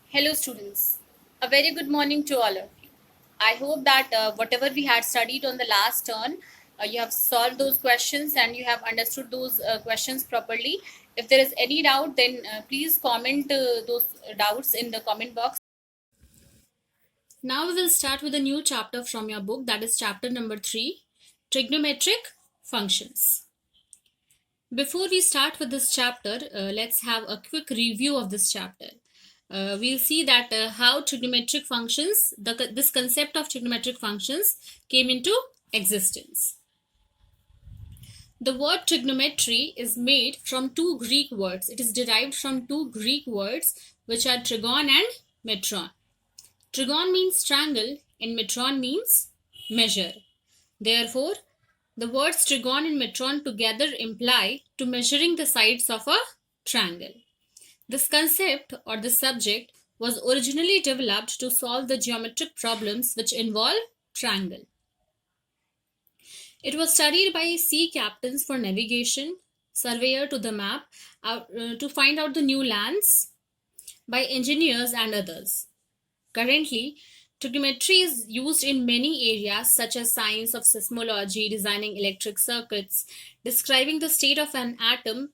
Hello, students. A very good morning to all of you. I hope that whatever we had studied on the last turn, you have solved those questions and you have understood those questions properly. If there is any doubt, then please comment those doubts in the comment box. Now we will start with a new chapter from your book, that is chapter number 3, Trigonometric Functions. Before we start with this chapter, let's have a quick review of this chapter. We'll see that how trigonometric functions, this concept of trigonometric functions came into existence. The word trigonometry is made from two Greek words. It is derived from two Greek words which are trigon and metron. Trigon means triangle and metron means measure. Therefore, the words trigon and metron together imply to measuring the sides of a triangle. This concept or the subject was originally developed to solve the geometric problems which involve triangle. It was studied by sea captains for navigation, surveyor to the map, to find out the new lands, by engineers and others. Currently, trigonometry is used in many areas such as science of seismology, designing electric circuits, describing the state of an atom,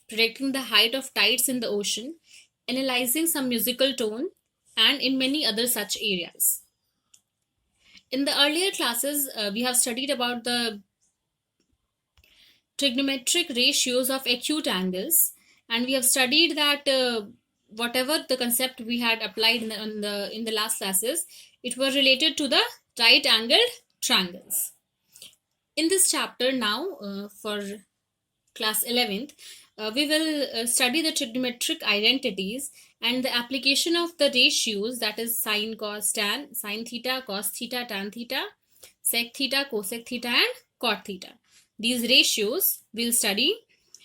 predicting the height of tides in the ocean, analyzing some musical tone, and in many other such areas. In the earlier classes, we have studied about the trigonometric ratios of acute angles, and we have studied that whatever the concept we had applied in the last classes, it was related to the right angled triangles. In this chapter now, for class 11th, we will study the trigonometric identities and the application of the ratios, that is sine, cos, tan, sine theta, cos theta, tan theta, sec theta, cosec theta, and cot theta. These ratios we'll study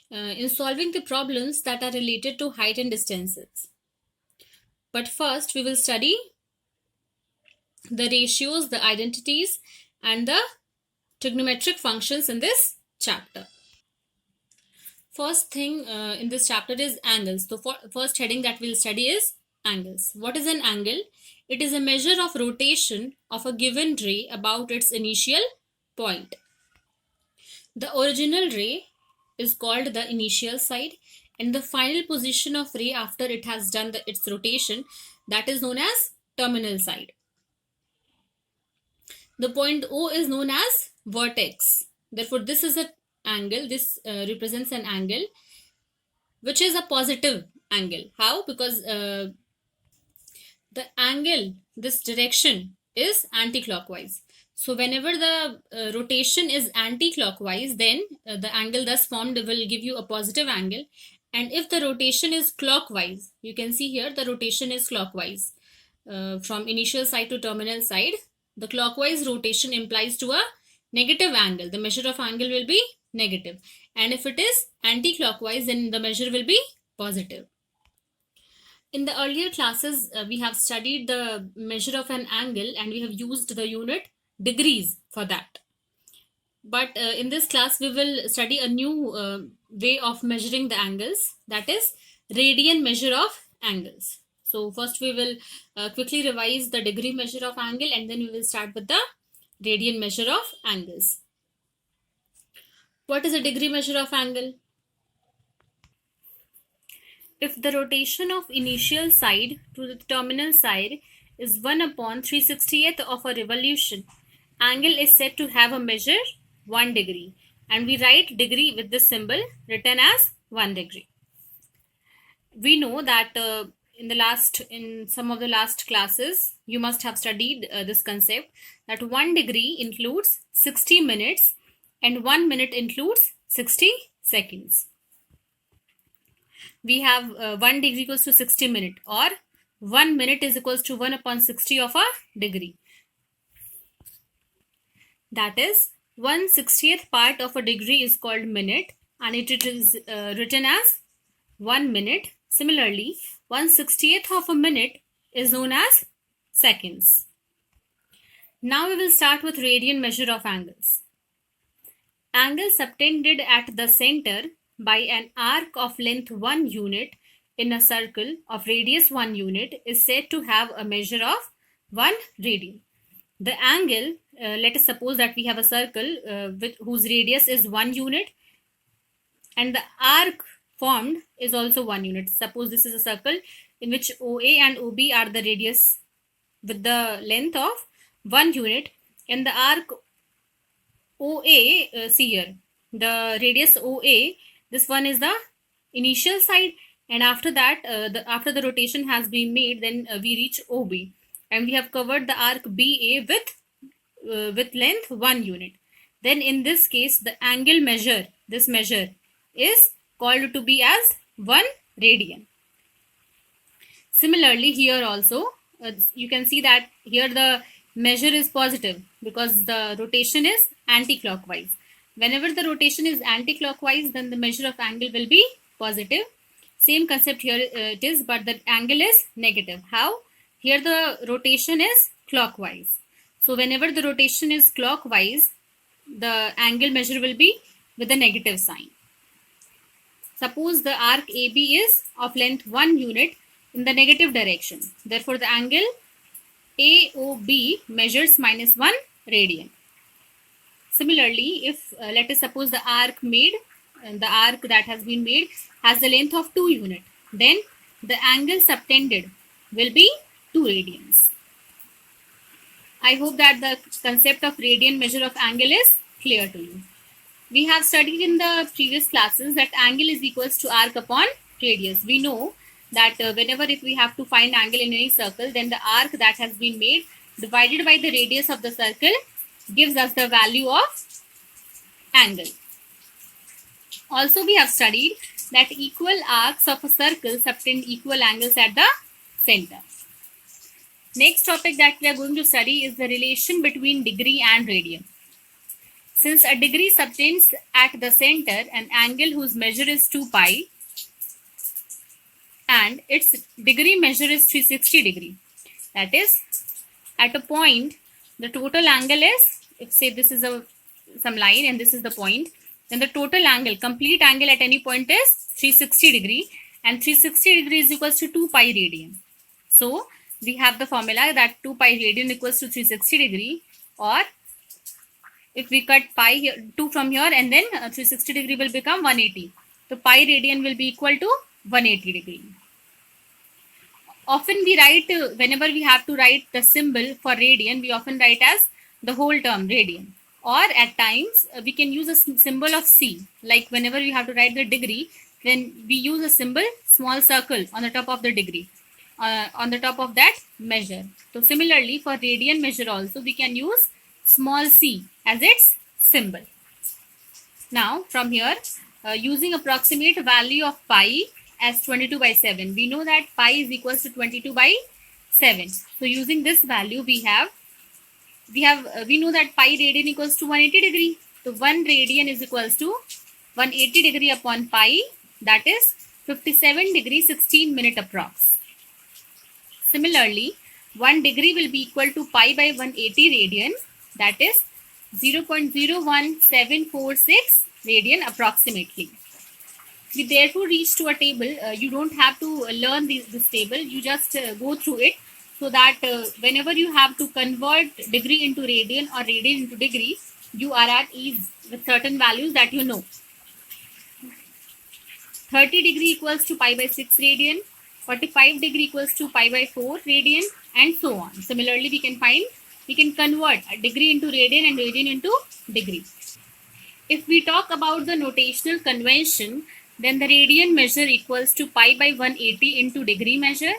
in solving the problems that are related to height and distances. But first, we will study the ratios, the identities, and the trigonometric functions in this chapter. First thing in this chapter is angles. The first heading that we'll study is angles. What is an angle? It is a measure of rotation of a given ray about its initial point. The original ray is called the initial side, and the final position of ray after it has done its rotation, that is known as terminal side. The point O is known as vertex. Therefore, this is an angle. This represents an angle which is a positive angle. How? Because the angle, this direction is anti-clockwise. So whenever the rotation is anti-clockwise, then the angle thus formed will give you a positive angle. And if the rotation is clockwise, you can see here the rotation is clockwise from initial side to terminal side. The clockwise rotation implies to a negative angle. The measure of angle will be negative. And if it is anti-clockwise, then the measure will be positive. In the earlier classes, we have studied the measure of an angle and we have used the unit degrees for that. But in this class, we will study a new way of measuring the angles, that is radian measure of angles. So first we will quickly revise the degree measure of angle and then we will start with the radian measure of angles. What is a degree measure of angle? If the rotation of initial side to the terminal side is 1 upon 360th of a revolution, angle is said to have a measure 1 degree, and we write degree with the symbol written as 1 degree. We know that in some of the last classes, you must have studied this concept that 1 degree includes 60 minutes and 1 minute includes 60 seconds. We have 1 degree equals to 60 minutes, or 1 minute is equals to 1 upon 60 of a degree. That is 1/60th part of a degree is called minute, and it is written as 1 minute. Similarly, 1/60th of a minute is known as seconds. Now we will start with radian measure of angles. Angle subtended at the center by an arc of length 1 unit in a circle of radius 1 unit is said to have a measure of 1 radian. The angle, let us suppose that we have a circle whose radius is 1 unit, and the arc formed is also 1 unit. Suppose this is a circle in which OA and OB are the radius with the length of 1 unit, and the arc OA, see here, the radius OA, this one is the initial side, and after that, after the rotation has been made, then we reach OB, and we have covered the arc BA with length 1 unit. Then in this case, the angle measure, this measure is called to be as 1 radian. Similarly, here also, you can see that here the measure is positive because the rotation is anti-clockwise. Whenever the rotation is anti-clockwise, then the measure of angle will be positive. Same concept here it is, but the angle is negative. How? Here the rotation is clockwise. So whenever the rotation is clockwise, the angle measure will be with a negative sign. Suppose the arc AB is of length 1 unit in the negative direction. Therefore, the angle AOB measures -1 radian. Similarly, if let us suppose the arc that has been made has the length of 2 unit, then the angle subtended will be 2 radians. I hope that the concept of radian measure of angle is clear to you. We have studied in the previous classes that angle is equals to arc upon radius. We know that whenever if we have to find angle in any circle, then the arc that has been made divided by the radius of the circle gives us the value of angle. Also, we have studied that equal arcs of a circle subtend equal angles at the center. Next topic that we are going to study is the relation between degree and radian. Since a degree subtends at the center an angle whose measure is 2 pi and its degree measure is 360 degree, that is, at a point the total angle is, if say this is some line and this is the point, then the total angle, complete angle at any point is 360 degree, and 360 degree is equals to 2 pi radian. So we have the formula that 2 pi radian equals to 360 degree, or if we cut pi here, 2 from here, and then 360 degree will become 180. So pi radian will be equal to 180 degree. Often we write, whenever we have to write the symbol for radian, we often write as the whole term radian. Or at times we can use a symbol of C. Like whenever we have to write the degree, then we use a symbol, small circle on the top of the degree, on the top of that measure. So similarly for radian measure also we can use small c as its symbol. Now from here, using approximate value of pi as 22 by 7, we know that pi is equals to 22 by 7. So using this value we know that pi radian equals to 180 degree. So 1 radian is equals to 180 degree upon pi, that is 57 degree 16 minute approx. Similarly, 1 degree will be equal to pi by 180 radian, that is 0.01746 radian approximately. We therefore reach to a table. You don't have to learn this table, you just go through it, so that whenever you have to convert degree into radian or radian into degree, you are at ease with certain values that you know. 30 degree equals to pi by 6 radian, 45 degree equals to pi by 4 radian, and so on. Similarly, we can convert a degree into radian and radian into degree. If we talk about the notational convention, then the radian measure equals to pi by 180 into degree measure.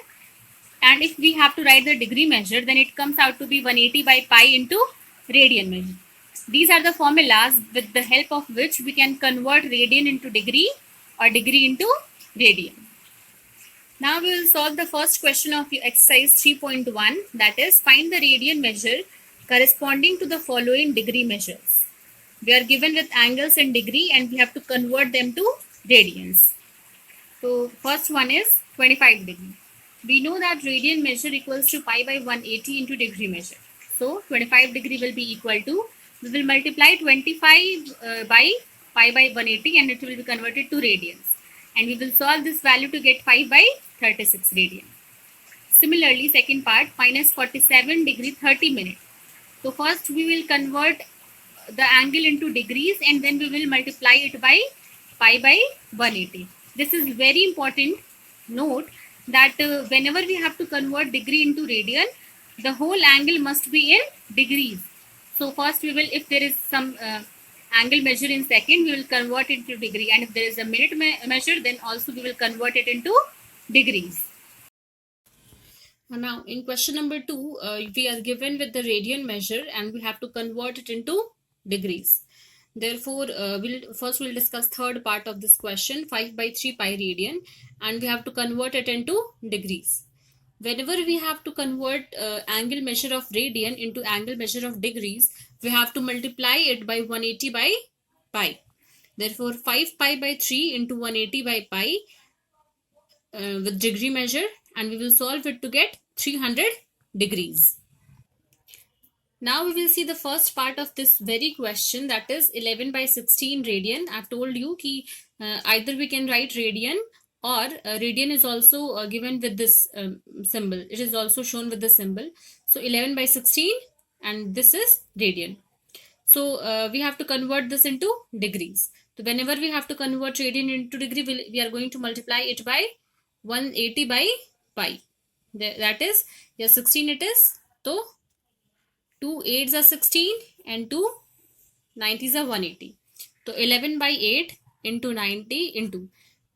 And if we have to write the degree measure, then it comes out to be 180 by pi into radian measure. These are the formulas with the help of which we can convert radian into degree or degree into radian. Now we will solve the first question of exercise 3.1, that is, find the radian measure corresponding to the following degree measures. We are given with angles in degree and we have to convert them to radians. So first one is 25 degree. We know that radian measure equals to pi by 180 into degree measure. So 25 degree will be equal to, we will multiply 25 by pi by 180 and it will be converted to radians. and we will solve this value to get 5 by 36 radian. Similarly, second part, minus 47 degree 30 minutes. So first we will convert the angle into degrees and then we will multiply it by pi by 180. This is very important. Note that whenever we have to convert degree into radian, the whole angle must be in degrees. So first we will, if there is some angle measure in second, we will convert it into degree, and if there is a minute measure, then also we will convert it into degrees. Now in question number 2, we are given with the radian measure and we have to convert it into degrees. Therefore, we'll discuss third part of this question, 5 by 3 pi radian, and we have to convert it into degrees. Whenever we have to convert angle measure of radian into angle measure of degrees, we have to multiply it by 180 by pi. Therefore, 5 pi by 3 into 180 by pi with degree measure, and we will solve it to get 300 degrees. Now we will see the first part of this very question, that is 11 by 16 radian. I've told you ki either we can write radian or radian is also given with this symbol. It is also shown with the symbol. So 11 by 16 and this is radian. So we have to convert this into degrees. So whenever we have to convert radian into degree, we are going to multiply it by 180 by pi. That is, yeah, 16 it is. So 2 8s are 16 and 2 90s are 180. So 11 by 8 into 90 into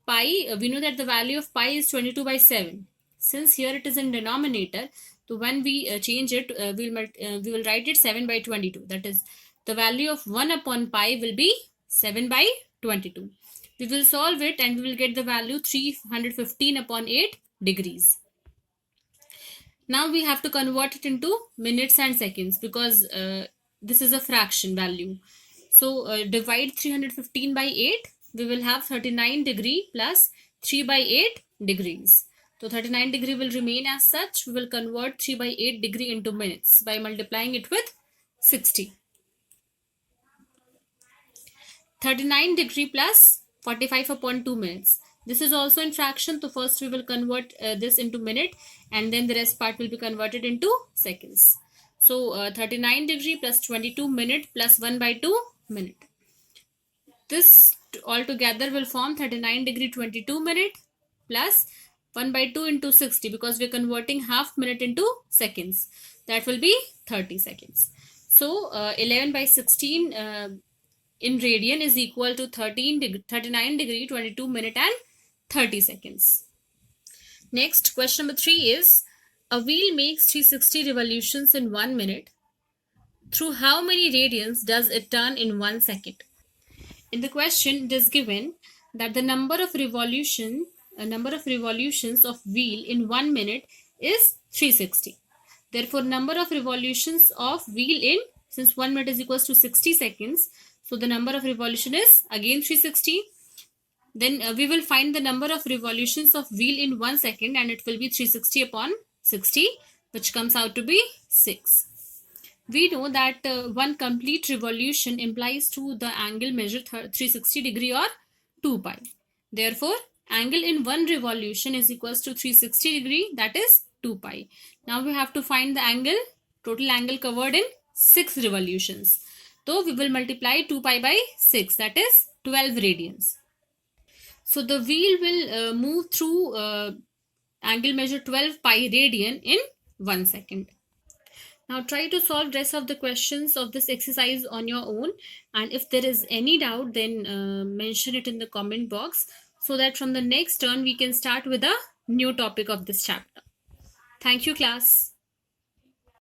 pi. We know that the value of pi is 22 by 7. Since here it is in denominator, so when we change it, we will write it 7 by 22. That is, the value of 1 upon pi will be 7 by 22. We will solve it and we will get the value 315 upon 8 degrees. Now we have to convert it into minutes and seconds because this is a fraction value. So divide 315 by 8. We will have 39 degree plus 3 by 8 degrees. So 39 degree will remain as such. We will convert 3 by 8 degree into minutes by multiplying it with 60. 39 degree plus 45 upon 2 minutes. This is also in fraction. So first we will convert this into minute and then the rest part will be converted into seconds. So 39 degree plus 22 minute plus 1 by 2 minute. This altogether will form 39 degree 22 minute plus 1 by 2 into 60 because we are converting half minute into seconds. That will be 30 seconds. So 11 by 16 in radian is equal to 39 degree 22 minute and 30 seconds. Next, question number 3 is, a wheel makes 360 revolutions in 1 minute. Through how many radians does it turn in 1 second? In the question, it is given that the number of revolutions of wheel in 1 minute is 360. Therefore, number of revolutions of wheel in, since 1 minute is equals to 60 seconds, so the number of revolution is again 360. Then we will find the number of revolutions of wheel in 1 second and it will be 360 upon 60, which comes out to be 6. We know that one complete revolution implies to the angle measure 360 degree or 2 pi. Therefore, angle in one revolution is equals to 360 degree, that is 2 pi. Now we have to find the angle, total angle covered in 6 revolutions. So we will multiply 2 pi by 6, that is 12 radians. So the wheel will move through angle measure 12 pi radian in 1 second. Now try to solve rest of the questions of this exercise on your own, and if there is any doubt then mention it in the comment box so that from the next turn we can start with a new topic of this chapter. Thank you, class.